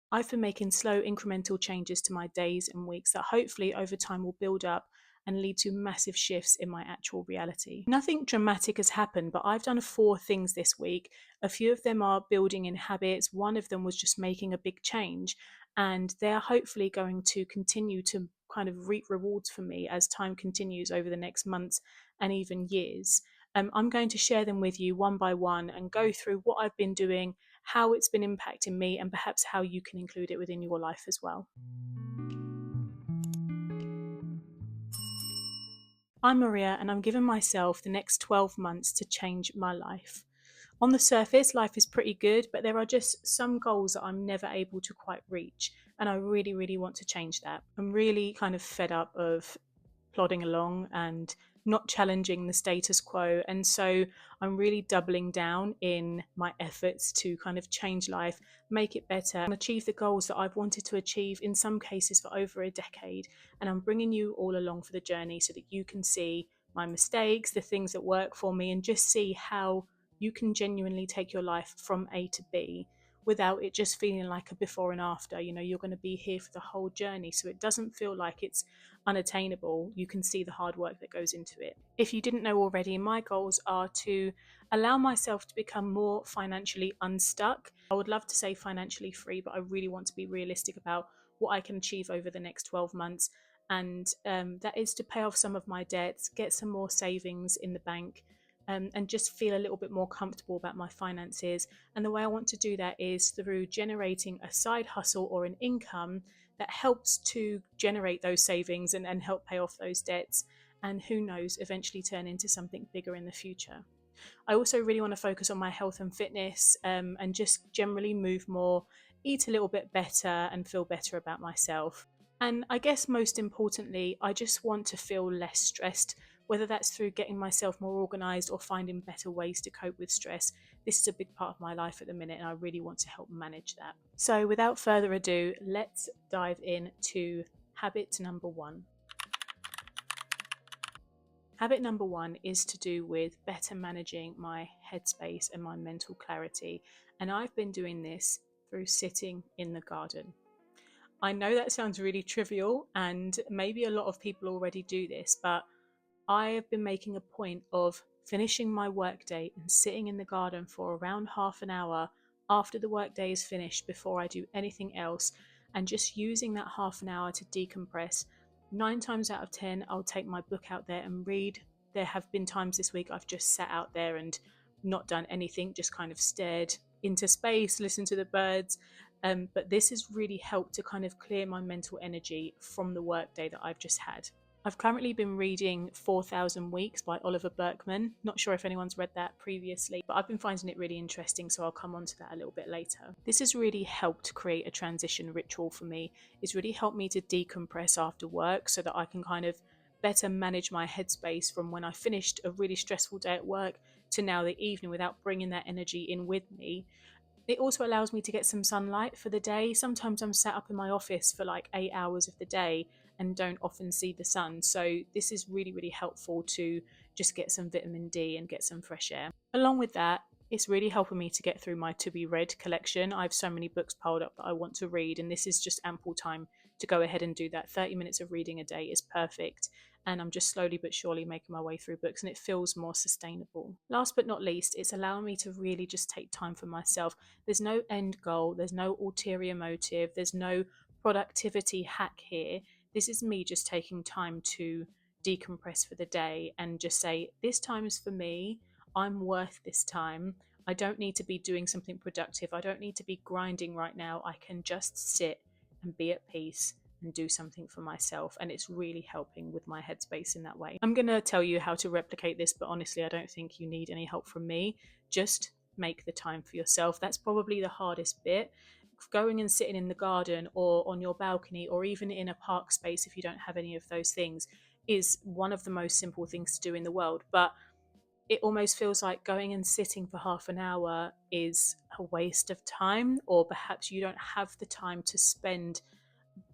I've been making slow incremental changes to my days and weeks that hopefully over time will build up and lead to massive shifts in my actual reality. Nothing dramatic has happened, but I've done four things this week. A few of them are building in habits, one of them was just making a big change, and they're hopefully going to continue to kind of reap rewards for me as time continues over the next months and even years. I'm going to share them with you one by one and go through what I've been doing, how it's been impacting me, and perhaps how you can include it within your life as well. I'm Maria, and I'm giving myself the next 12 months to change my life. On the surface, life is pretty good, but there are just some goals that I'm never able to quite reach, and I really, really want to change that. I'm really kind of fed up of plodding along and not challenging the status quo. And so I'm really doubling down in my efforts to kind of change life, make it better, and achieve the goals that I've wanted to achieve in some cases for over a decade. And I'm bringing you all along for the journey so that you can see my mistakes, the things that work for me, and just see how you can genuinely take your life from A to B without it just feeling like a before and after. You know, you're going to be here for the whole journey, so it doesn't feel like it's unattainable. You can see the hard work that goes into it. If you didn't know already, my goals are to allow myself to become more financially unstuck. I would love to say financially free, but I really want to be realistic about what I can achieve over the next 12 months. And that is to pay off some of my debts, get some more savings in the bank, and just feel a little bit more comfortable about my finances. And the way I want to do that is through generating a side hustle or an income that helps to generate those savings and help pay off those debts. And who knows, eventually turn into something bigger in the future. I also really want to focus on my health and fitness, and just generally move more, eat a little bit better, and feel better about myself. And I guess most importantly, I just want to feel less stressed, whether that's through getting myself more organized or finding better ways to cope with stress. This is a big part of my life at the minute, and I really want to help manage that. So, without further ado, let's dive into habit number one. Habit number one is to do with better managing my headspace and my mental clarity. And I've been doing this through sitting in the garden. I know that sounds really trivial, and maybe a lot of people already do this, but I have been making a point of finishing my workday and sitting in the garden for around half an hour after the workday is finished before I do anything else, and just using that half an hour to decompress. 9 times out of 10, I'll take my book out there and read. There have been times this week I've just sat out there and not done anything, just kind of stared into space, listened to the birds. But this has really helped to kind of clear my mental energy from the workday that I've just had. I've currently been reading 4,000 Weeks by Oliver Burkeman. Not sure if anyone's read that previously, but I've been finding it really interesting, so I'll come on to that a little bit later. This has really helped create a transition ritual for me. It's really helped me to decompress after work so that I can kind of better manage my headspace from when I finished a really stressful day at work to now the evening without bringing that energy in with me. It also allows me to get some sunlight for the day. Sometimes I'm sat up in my office for like 8 hours of the day and don't often see the sun. So this is really, really helpful to just get some vitamin D and get some fresh air. Along with that, it's really helping me to get through my to be read collection. I have so many books piled up that I want to read, and this is just ample time to go ahead and do that. 30 minutes of reading a day is perfect. And I'm just slowly but surely making my way through books, and it feels more sustainable. Last but not least, it's allowing me to really just take time for myself. There's no end goal, there's no ulterior motive, there's no productivity hack here. This is me just taking time to decompress for the day and just say, this time is for me. I'm worth this time. I don't need to be doing something productive. I don't need to be grinding right now. I can just sit and be at peace and do something for myself. And it's really helping with my headspace in that way. I'm going to tell you how to replicate this, but honestly, I don't think you need any help from me. Just make the time for yourself. That's probably the hardest bit. Going and sitting in the garden or on your balcony or even in a park space, if you don't have any of those things, is one of the most simple things to do in the world. But it almost feels like going and sitting for half an hour is a waste of time, or perhaps you don't have the time to spend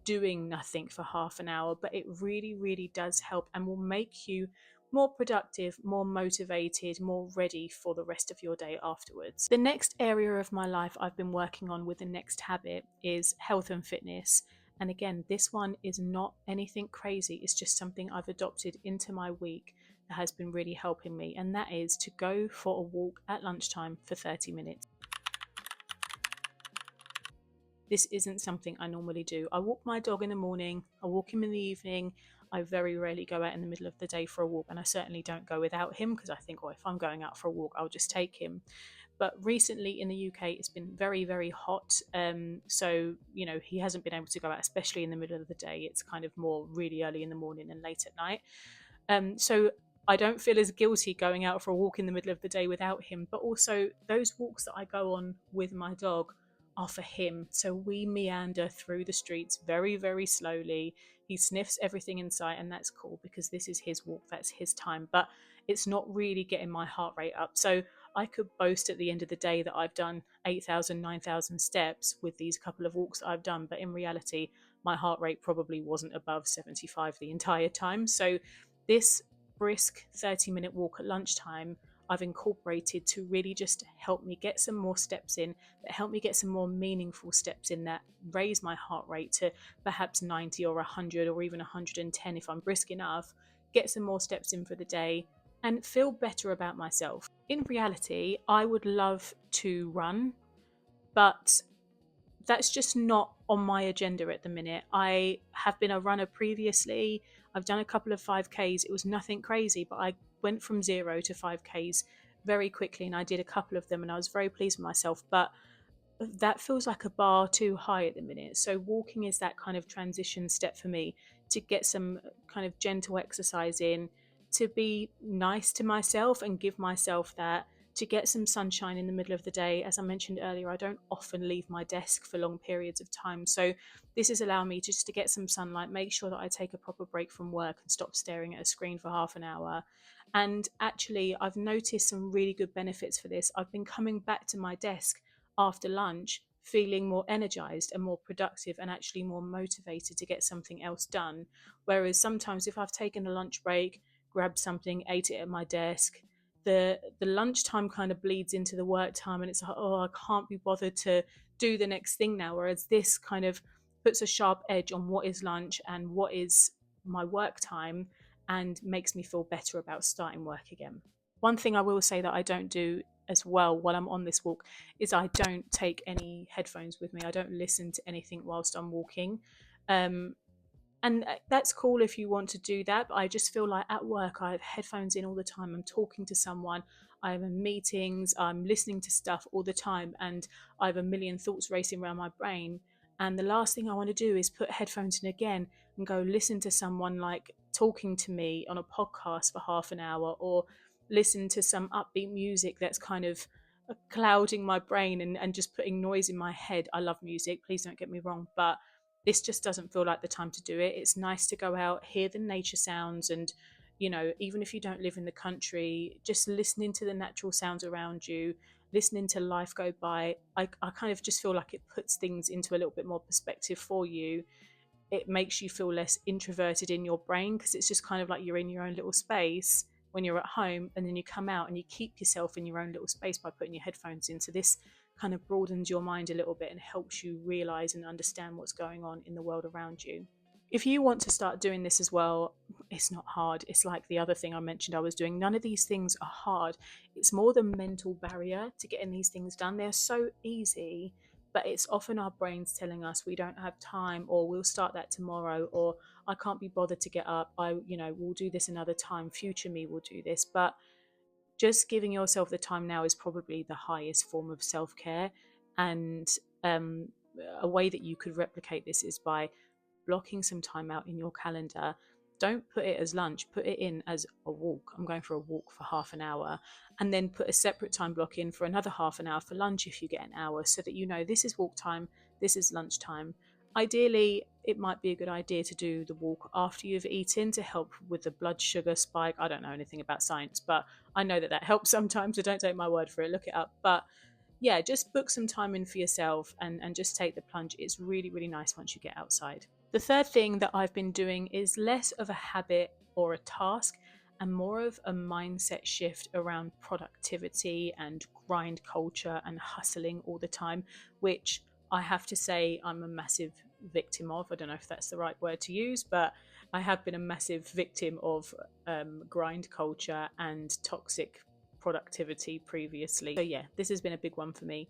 doing nothing for half an hour. But it really, really does help and will make you more productive, more motivated, more ready for the rest of your day afterwards. The next area of my life I've been working on with the next habit is health and fitness. And again, this one is not anything crazy, it's just something I've adopted into my week that has been really helping me, and that is to go for a walk at lunchtime for 30 minutes. This isn't something I normally do. I walk my dog in the morning, I walk him in the evening. I very rarely go out in the middle of the day for a walk, and I certainly don't go without him because I think, well, if I'm going out for a walk, I'll just take him. But recently in the UK, it's been very, very hot. So, he hasn't been able to go out, especially in the middle of the day. It's kind of more really early in the morning and late at night. So I don't feel as guilty going out for a walk in the middle of the day without him. But also, those walks that I go on with my dog are for him. So we meander through the streets very, very slowly. He sniffs everything in sight, and that's cool because this is his walk, that's his time. But it's not really getting my heart rate up. So I could boast at the end of the day that I've done 8,000, 9,000 steps with these couple of walks that I've done. But in reality, my heart rate probably wasn't above 75 the entire time. So this brisk 30-minute walk at lunchtime I've incorporated to really just help me get some more steps in, that help me get some more meaningful steps in, that raise my heart rate to perhaps 90 or 100 or even 110 if I'm brisk enough, get some more steps in for the day, and feel better about myself. In reality, I would love to run, but that's just not on my agenda at the minute. I have been a runner previously. I've done a couple of 5Ks. It was nothing crazy, but I went from 0 to 5Ks very quickly, and I did a couple of them and I was very pleased with myself. But that feels like a bar too high at the minute. So walking is that kind of transition step for me to get some kind of gentle exercise in, to be nice to myself and give myself that, to get some sunshine in the middle of the day. As I mentioned earlier, I don't often leave my desk for long periods of time. So this is allowing me just to get some sunlight, make sure that I take a proper break from work and stop staring at a screen for half an hour. And actually, I've noticed some really good benefits for this. I've been coming back to my desk after lunch feeling more energized and more productive and actually more motivated to get something else done. Whereas sometimes if I've taken a lunch break, grabbed something, ate it at my desk, the lunchtime kind of bleeds into the work time and it's like, oh, I can't be bothered to do the next thing now. Whereas this kind of puts a sharp edge on what is lunch and what is my work time and makes me feel better about starting work again. One thing I will say that I don't do as well while I'm on this walk is I don't take any headphones with me. I don't listen to anything whilst I'm walking. Um, and that's cool if you want to do that. But I just feel like at work, I have headphones in all the time. I'm talking to someone, I'm in meetings, I'm listening to stuff all the time, and I have a million thoughts racing around my brain. And the last thing I want to do is put headphones in again and go listen to someone like talking to me on a podcast for half an hour, or listen to some upbeat music that's kind of clouding my brain and just putting noise in my head. I love music, please don't get me wrong, but this just doesn't feel like the time to do it. It's nice to go out, hear the nature sounds, and even if you don't live in the country, just listening to the natural sounds around you, listening to life go by. I kind of just feel like it puts things into a little bit more perspective for you. It makes you feel less introverted in your brain because it's just kind of like you're in your own little space when you're at home, and then you come out and you keep yourself in your own little space by putting your headphones in. So this kind of broadens your mind a little bit and helps you realize and understand what's going on in the world around you. If you want to start doing this as well, it's not hard. It's like the other thing I mentioned I was doing. None of these things are hard. It's more the mental barrier to getting these things done. They're so easy, but it's often our brains telling us we don't have time, or we'll start that tomorrow, or I can't be bothered to get up. We'll do this another time. Future me will do this. But just giving yourself the time now is probably the highest form of self-care. And um, a way that you could replicate this is by blocking some time out in your calendar. Don't put it as lunch, put it in as a walk. I'm going for a walk for half an hour, and then put a separate time block in for another half an hour for lunch if you get an hour, so that you know this is walk time, this is lunch time. Ideally, it might be a good idea to do the walk after you've eaten to help with the blood sugar spike. I don't know anything about science, but I know that that helps sometimes, so don't take my word for it, look it up. But yeah, just book some time in for yourself and just take the plunge. It's really, really nice once you get outside. The third thing that I've been doing is less of a habit or a task and more of a mindset shift around productivity and grind culture and hustling all the time, which I have to say I'm a massive victim of. I don't know if that's the right word to use, but I have been a massive victim of grind culture and toxic productivity previously. So, yeah, this has been a big one for me.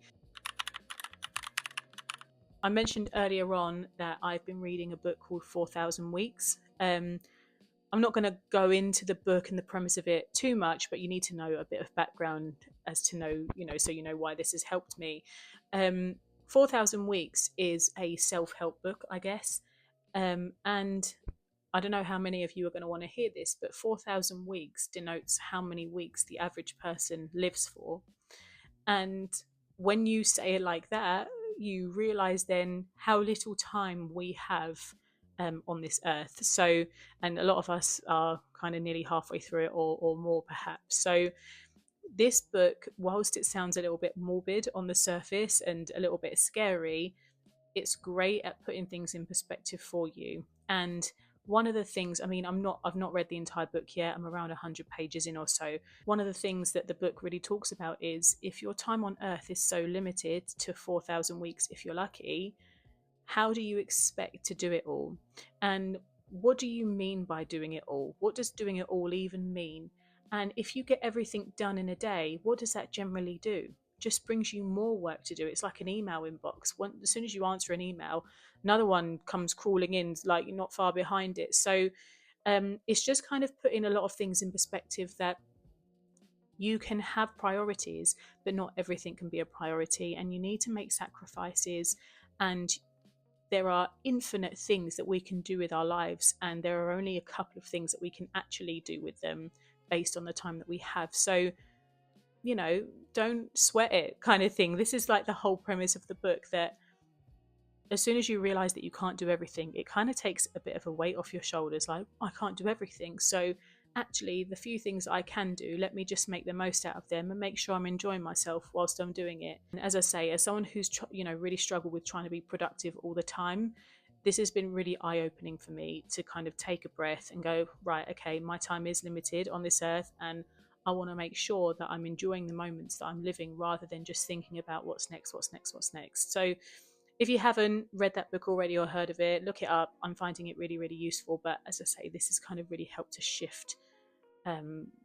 I mentioned earlier on that I've been reading a book called 4,000 Weeks. I'm not going to go into the book and the premise of it too much, but you need to know a bit of background as to know, so you know why this has helped me. 4,000 Weeks is a self help book, I guess. And I don't know how many of you are going to want to hear this, but 4,000 weeks denotes how many weeks the average person lives for. And when you say it like that, you realize then how little time we have on this earth. So, and a lot of us are kind of nearly halfway through it or more perhaps. So, this book, whilst it sounds a little bit morbid on the surface and a little bit scary, it's great at putting things in perspective for you. And one of the things, I mean, I've not read the entire book yet. I'm around 100 pages in or so. One of the things that the book really talks about is if your time on earth is so limited to 4,000 weeks, if you're lucky, how do you expect to do it all? And what do you mean by doing it all? What does doing it all even mean? And if you get everything done in a day, what does that generally do? Just brings you more work to do. It's like an email inbox. As soon as you answer an email, another one comes crawling in, like you're not far behind it. So it's just kind of putting a lot of things in perspective that you can have priorities, but not everything can be a priority, and you need to make sacrifices. And there are infinite things that we can do with our lives, and there are only a couple of things that we can actually do with them based on the time that we have. So, don't sweat it, kind of thing. This is like the whole premise of the book, that as soon as you realize that you can't do everything, it kind of takes a bit of a weight off your shoulders. Like, I can't do everything. So, actually, the few things I can do, let me just make the most out of them and make sure I'm enjoying myself whilst I'm doing it. And as I say, as someone who's really struggled with trying to be productive all the time, this has been really eye-opening for me to kind of take a breath and go, right, okay, my time is limited on this earth, and I want to make sure that I'm enjoying the moments that I'm living rather than just thinking about what's next, what's next, what's next. So if you haven't read that book already or heard of it, look it up. I'm finding it really, really useful. But as I say, this has kind of really helped to shift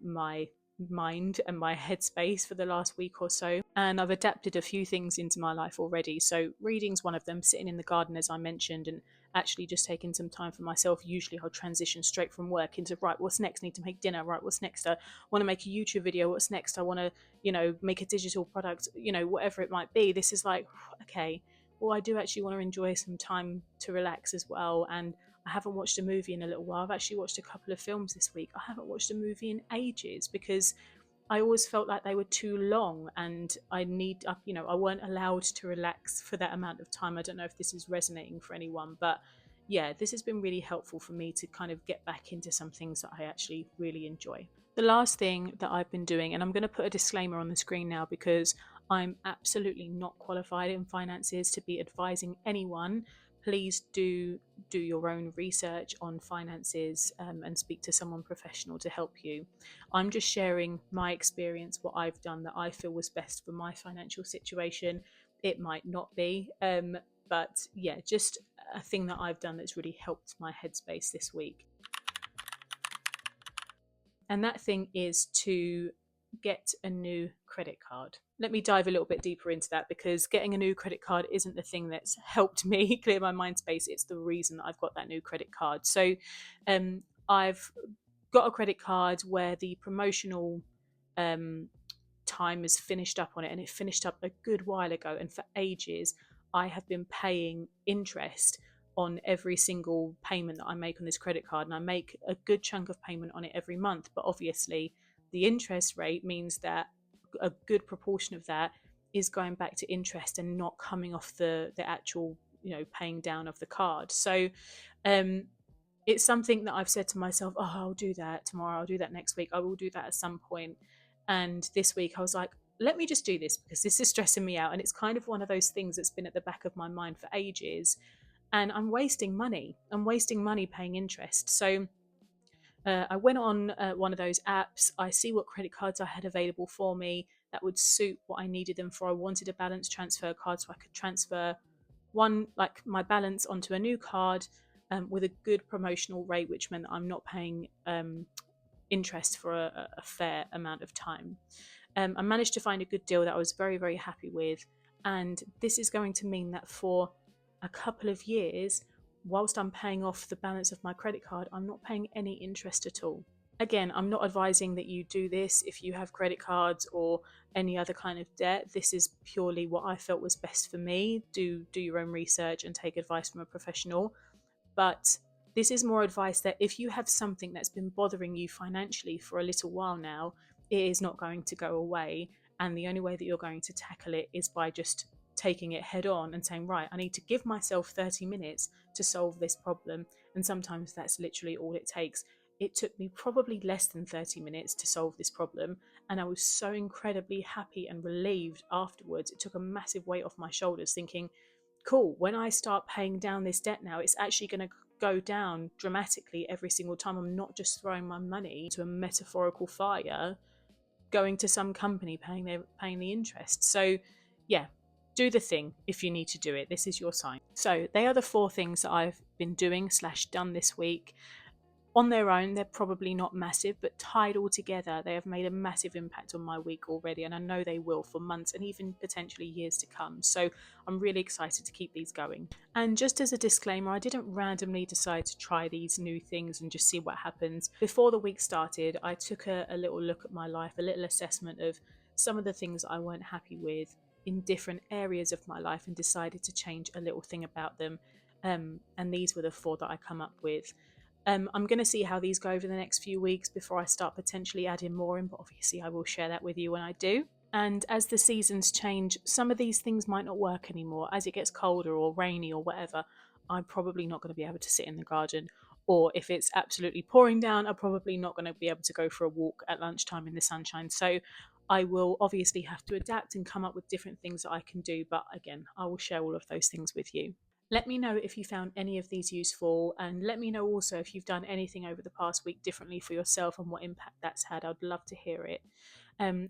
my mind and my headspace for the last week or so. And I've adapted a few things into my life already. So reading's one of them, sitting in the garden, as I mentioned, and actually just taking some time for myself. Usually I'll transition straight from work into, right, what's next? Need to make dinner. Right, what's next? I want to make a YouTube video. What's next? I want to, make a digital product, whatever it might be. This is like, okay, well, I do actually want to enjoy some time to relax as well. And I haven't watched a movie in a little while. I've actually watched a couple of films this week. I haven't watched a movie in ages because I always felt like they were too long, and I weren't allowed to relax for that amount of time. I don't know if this is resonating for anyone, but yeah, this has been really helpful for me to kind of get back into some things that I actually really enjoy. The last thing that I've been doing, and I'm going to put a disclaimer on the screen now because I'm absolutely not qualified in finances to be advising anyone. Please do your own research on finances and speak to someone professional to help you. I'm just sharing my experience, what I've done that I feel was best for my financial situation. It might not be, but yeah, just a thing that I've done that's really helped my headspace this week. And that thing is to get a new credit card. Let me dive a little bit deeper into that, because getting a new credit card isn't the thing that's helped me clear my mind space. It's the reason that I've got that new credit card. So I've got a credit card where the promotional time is finished up on it, and it finished up a good while ago. And for ages, I have been paying interest on every single payment that I make on this credit card. And I make a good chunk of payment on it every month. But obviously, the interest rate means that a good proportion of that is going back to interest and not coming off the actual paying down of the card. So it's something that I've said to myself, oh, I'll do that tomorrow, I'll do that next week, I will do that at some point. And this week I was like, let me just do this because this is stressing me out. And it's kind of one of those things that's been at the back of my mind for ages, and I'm wasting money paying interest. So I went on one of those apps. I see what credit cards I had available for me that would suit what I needed them for. I wanted a balance transfer card so I could transfer like my balance onto a new card with a good promotional rate, which meant that I'm not paying interest for a fair amount of time. I managed to find a good deal that I was very, very happy with. And this is going to mean that for a couple of years, whilst I'm paying off the balance of my credit card, I'm not paying any interest at all. Again, I'm not advising that you do this if you have credit cards or any other kind of debt. This is purely what I felt was best for me. Do your own research and take advice from a professional. But this is more advice that if you have something that's been bothering you financially for a little while now, it is not going to go away. And the only way that you're going to tackle it is by just taking it head on and saying, right, I need to give myself 30 minutes to solve this problem. And sometimes that's literally all it takes. It took me probably less than 30 minutes to solve this problem. And I was so incredibly happy and relieved afterwards. It took a massive weight off my shoulders, thinking, cool, when I start paying down this debt now, it's actually going to go down dramatically every single time. I'm not just throwing my money to a metaphorical fire, going to some company paying the interest. So yeah, do the thing if you need to do it. This is your sign. So they are the 4 things that I've been doing / done this week. On their own, they're probably not massive, but tied all together, they have made a massive impact on my week already, and I know they will for months and even potentially years to come. So I'm really excited to keep these going. And just as a disclaimer, I didn't randomly decide to try these new things and just see what happens. Before the week started, I took a little look at my life, a little assessment of some of the things I weren't happy with in different areas of my life, and decided to change a little thing about them. And these were the 4 that I come up with. I'm going to see how these go over the next few weeks before I start potentially adding more in, but obviously I will share that with you when I do. And as the seasons change, some of these things might not work anymore. As it gets colder or rainy or whatever, I'm probably not going to be able to sit in the garden. Or if it's absolutely pouring down, I'm probably not going to be able to go for a walk at lunchtime in the sunshine. So I will obviously have to adapt and come up with different things that I can do. But again, I will share all of those things with you. Let me know if you found any of these useful, and let me know also if you've done anything over the past week differently for yourself and what impact that's had. I'd love to hear it.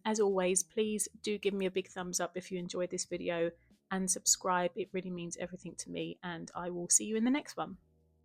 As always, please do give me a big thumbs up if you enjoyed this video, and subscribe. It really means everything to me, and I will see you in the next one.